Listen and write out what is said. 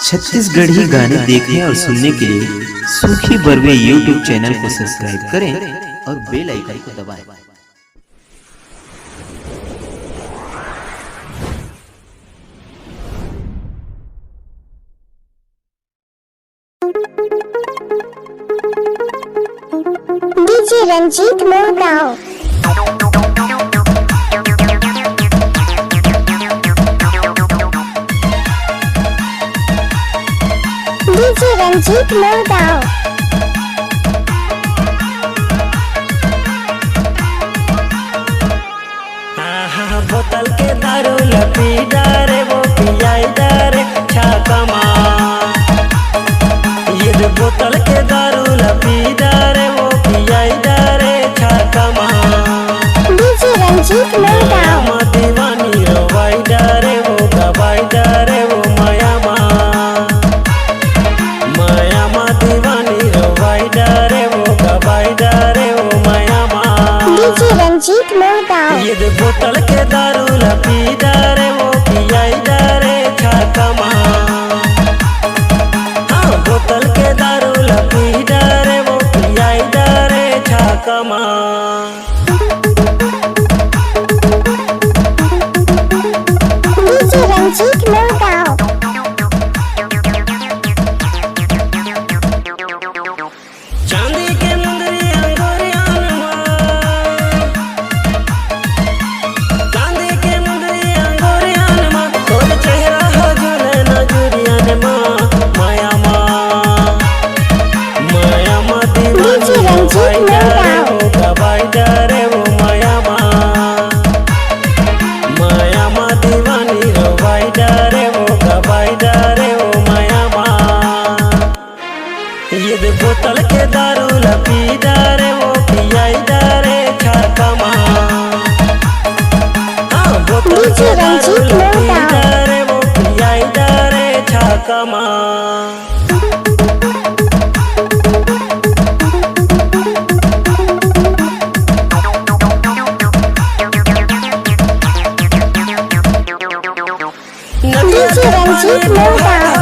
छत्तीसगढ़ी गाने देखने और सुनने के लिए सूखी बरवे यूट्यूब चैनल को सब्सक्राइब करें और बेल आइकन को दबाएं। डीजे रंजीत मोरगांव। डीजे रंजीत मोरगांव। बोतल के दारू लपी डारे वो पियाई डारे छाकमा। ये बोतल के दारू लपी डारे वो पियाई डारे छाकमा। डीजे रंजीत मोरगांव। दीवानी रोवाई डारे वो गवाई डारे वो माया माया दीवानी रोवाई डारे वो गवाई डारे वो माया डीजे रंजीत मोरगांव। ये बोतल के दारू लपी डारे वो पियाई डारे छाकमा। हाँ बोतल के दारू लपी डारे वो पियाई डारे छाकमा। डीजे रंजीत मोरगांव। चांदी के मुंदरिया गोरियान माँ, चांदी के मुंदरिया गोरियान माँ, तोर चेहरा हो झूले नजरियान माँ, माया डीजे रंजीत मोरगांव। वो गवाई डारे वो माया दीवानी रोवाई डारे वो गवाई डारे वो माया ये बोतल के दारू लपी डारे वो पियाई डारे छाकमा। हाँ बोतल के दारू लपी डारे वो पियाई डारे छाकमा। डीजे रंजीत मोरगांव।